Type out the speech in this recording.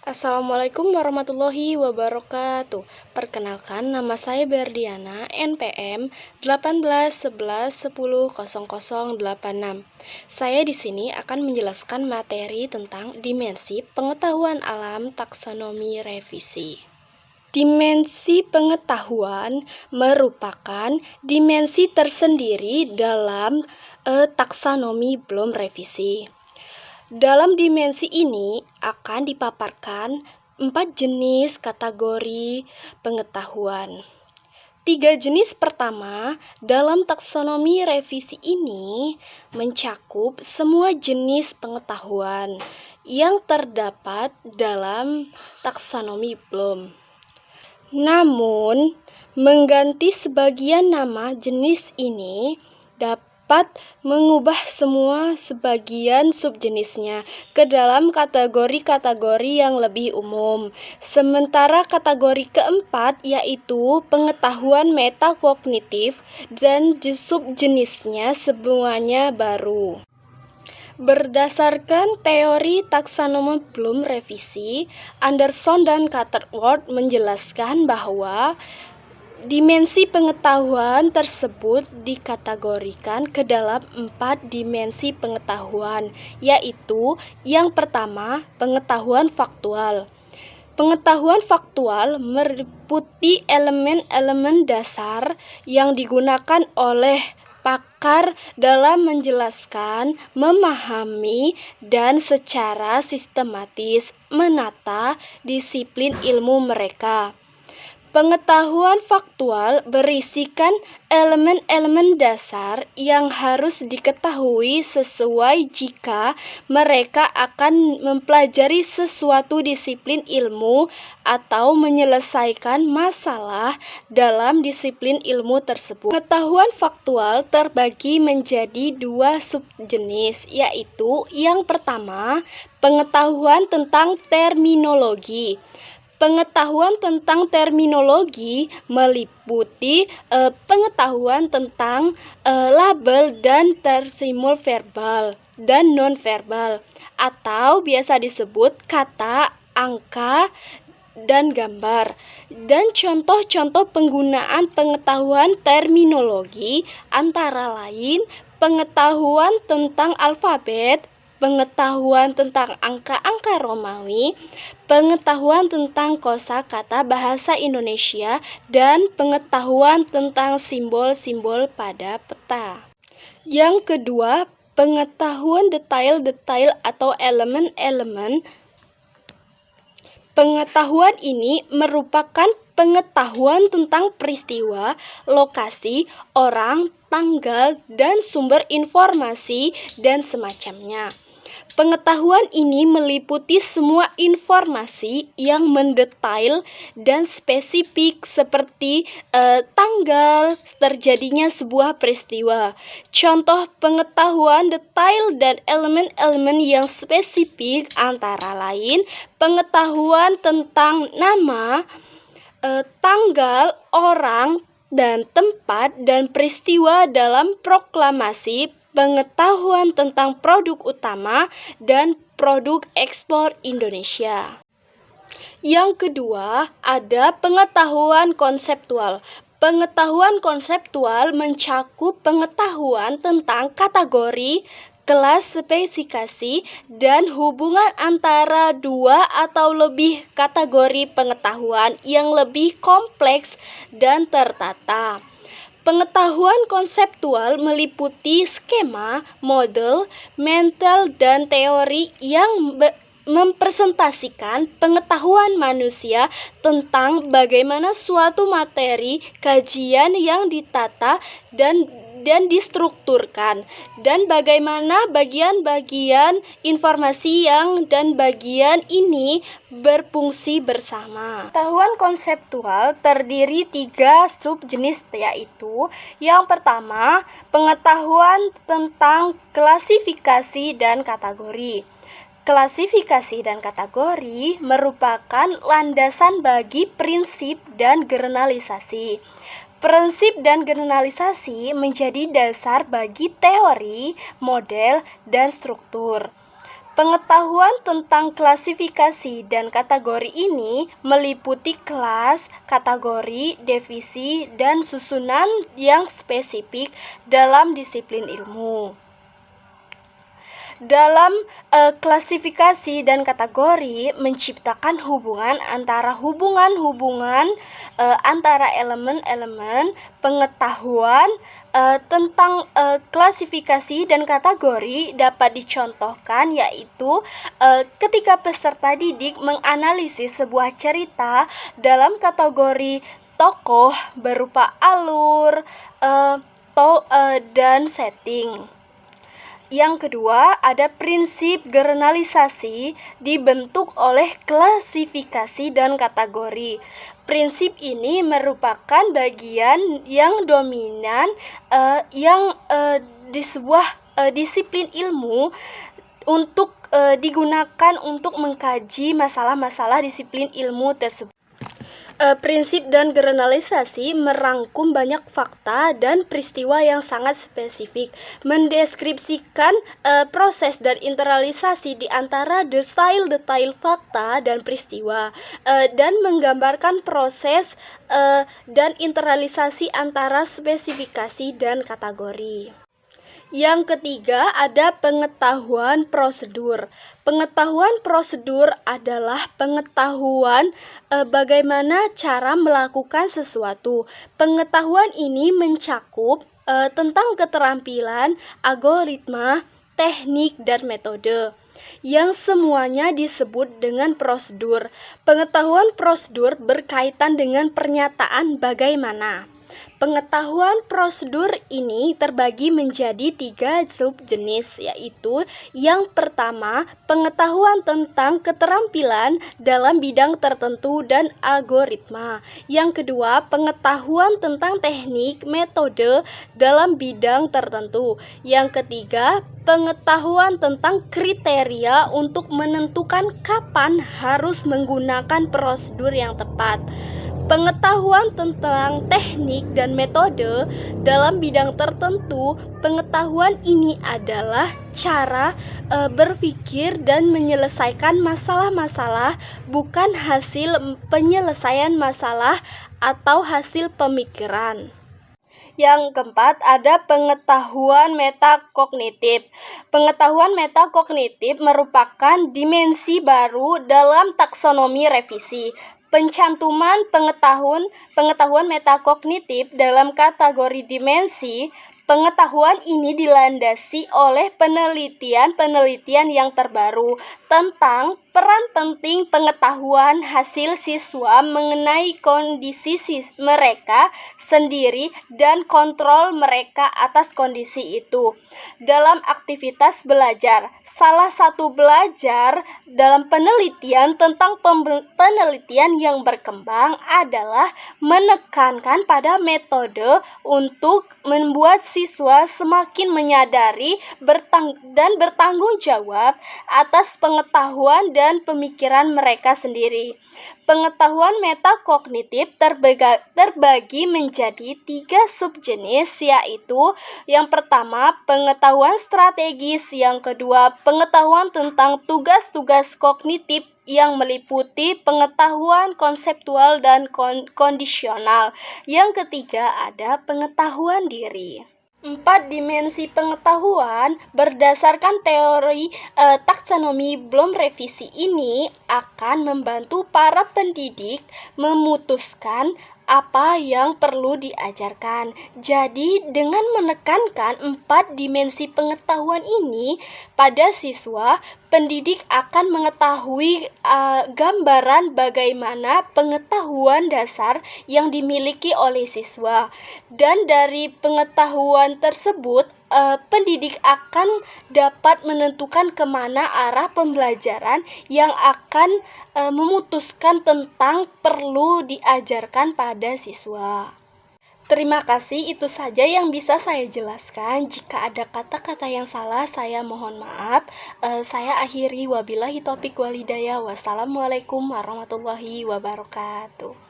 Assalamualaikum warahmatullahi wabarakatuh. Perkenalkan, nama saya Berdiana, NPM 1811100086. Saya di sini akan menjelaskan materi tentang dimensi pengetahuan alam taksonomi revisi. Dimensi pengetahuan merupakan dimensi tersendiri dalam taksonomi belum revisi. Dalam dimensi ini akan dipaparkan 4 jenis kategori pengetahuan. 3 jenis pertama dalam taksonomi revisi ini mencakup semua jenis pengetahuan yang terdapat dalam taksonomi Bloom. Namun, mengganti sebagian nama jenis ini dapat mengubah semua sebagian subjenisnya ke dalam kategori-kategori yang lebih umum. Sementara kategori keempat yaitu pengetahuan metakognitif dan subjenisnya semuanya baru. Berdasarkan teori taksonomi Bloom revisi, Anderson dan Catherwood menjelaskan bahwa dimensi pengetahuan tersebut dikategorikan ke dalam 4 dimensi pengetahuan, yaitu yang pertama, pengetahuan faktual. Pengetahuan faktual meliputi elemen-elemen dasar yang digunakan oleh pakar dalam menjelaskan, memahami, dan secara sistematis menata disiplin ilmu mereka. Pengetahuan faktual berisikan elemen-elemen dasar yang harus diketahui sesuai jika mereka akan mempelajari sesuatu disiplin ilmu atau menyelesaikan masalah dalam disiplin ilmu tersebut. Pengetahuan faktual terbagi menjadi 2 subjenis, yaitu yang pertama, pengetahuan tentang terminologi. Pengetahuan tentang terminologi meliputi pengetahuan tentang label dan tersimal verbal dan non-verbal, atau biasa disebut kata, angka, dan gambar. Dan contoh-contoh penggunaan pengetahuan terminologi antara lain pengetahuan tentang alfabet, pengetahuan tentang angka-angka Romawi, pengetahuan tentang kosakata bahasa Indonesia, dan pengetahuan tentang simbol-simbol pada peta. Yang kedua, pengetahuan detail-detail atau elemen-elemen. Pengetahuan ini merupakan pengetahuan tentang peristiwa, lokasi, orang, tanggal, dan sumber informasi, dan semacamnya. Pengetahuan ini meliputi semua informasi yang mendetail dan spesifik seperti tanggal terjadinya sebuah peristiwa. Contoh pengetahuan detail dan elemen-elemen yang spesifik antara lain pengetahuan tentang nama, tanggal, orang, dan tempat dan peristiwa dalam proklamasi, pengetahuan tentang produk utama dan produk ekspor Indonesia. Yang kedua, ada pengetahuan konseptual. Pengetahuan konseptual mencakup pengetahuan tentang kategori, kelas spesifikasi, dan hubungan antara 2 atau lebih kategori pengetahuan yang lebih kompleks dan tertata. Pengetahuan konseptual meliputi skema, model, mental, dan teori yang mempresentasikan pengetahuan manusia tentang bagaimana suatu materi kajian yang ditata dan distrukturkan, dan bagaimana bagian-bagian informasi dan bagian ini berfungsi bersama. Pengetahuan konseptual terdiri 3 subjenis, yaitu yang pertama, pengetahuan tentang klasifikasi dan kategori. Klasifikasi dan kategori merupakan landasan bagi prinsip dan generalisasi. Prinsip dan generalisasi menjadi dasar bagi teori, model, dan struktur. Pengetahuan tentang klasifikasi dan kategori ini meliputi kelas, kategori, divisi, dan susunan yang spesifik dalam disiplin ilmu. Dalam klasifikasi dan kategori menciptakan hubungan antara antara elemen-elemen pengetahuan tentang klasifikasi dan kategori dapat dicontohkan yaitu ketika peserta didik menganalisis sebuah cerita dalam kategori tokoh berupa alur dan setting. Yang kedua, ada prinsip generalisasi dibentuk oleh klasifikasi dan kategori. Prinsip ini merupakan bagian yang dominan di sebuah disiplin ilmu untuk digunakan untuk mengkaji masalah-masalah disiplin ilmu tersebut. Prinsip dan generalisasi merangkum banyak fakta dan peristiwa yang sangat spesifik, mendeskripsikan proses dan internalisasi di antara detail-detail fakta dan peristiwa, dan menggambarkan proses dan internalisasi antara spesifikasi dan kategori. Yang ketiga, ada pengetahuan prosedur. Pengetahuan prosedur adalah pengetahuan bagaimana cara melakukan sesuatu. Pengetahuan ini mencakup tentang keterampilan, algoritma, teknik, dan metode, yang semuanya disebut dengan prosedur. Pengetahuan prosedur berkaitan dengan pernyataan bagaimana. Pengetahuan prosedur ini terbagi menjadi 3 subjenis, yaitu yang pertama, pengetahuan tentang keterampilan dalam bidang tertentu dan algoritma. Yang kedua, pengetahuan tentang teknik, metode dalam bidang tertentu. Yang ketiga, pengetahuan tentang kriteria untuk menentukan kapan harus menggunakan prosedur yang tepat. Pengetahuan tentang teknik dan metode dalam bidang tertentu. Pengetahuan ini adalah cara berpikir dan menyelesaikan masalah-masalah, bukan hasil penyelesaian masalah atau hasil pemikiran. Yang keempat, ada pengetahuan metakognitif. Pengetahuan metakognitif merupakan dimensi baru dalam taksonomi revisi. Pencantuman pengetahuan metakognitif dalam kategori dimensi pengetahuan ini dilandasi oleh penelitian yang terbaru tentang peran penting pengetahuan hasil siswa mengenai kondisi mereka sendiri dan kontrol mereka atas kondisi itu dalam aktivitas belajar. Salah satu belajar dalam penelitian tentang penelitian yang berkembang adalah menekankan pada metode untuk membuat siswa semakin menyadari dan bertanggung jawab atas pengetahuan dan pemikiran mereka sendiri. Pengetahuan metakognitif terbagi menjadi 3 subjenis, yaitu yang pertama, pengetahuan strategis, yang kedua, pengetahuan tentang tugas-tugas kognitif yang meliputi pengetahuan konseptual dan kondisional. Yang ketiga, ada pengetahuan diri. 4 dimensi pengetahuan berdasarkan teori taksonomi Bloom revisi ini akan membantu para pendidik memutuskan apa yang perlu diajarkan. Jadi, dengan menekankan 4 dimensi pengetahuan ini pada siswa, pendidik akan mengetahui gambaran bagaimana pengetahuan dasar yang dimiliki oleh siswa. Dan dari pengetahuan tersebut, pendidik akan dapat menentukan kemana arah pembelajaran yang akan memutuskan tentang perlu diajarkan pada siswa. Terima kasih, itu saja yang bisa saya jelaskan. Jika ada kata-kata yang salah, saya mohon maaf. Saya akhiri, wabillahi taufiq wal hidayah. Wassalamualaikum warahmatullahi wabarakatuh.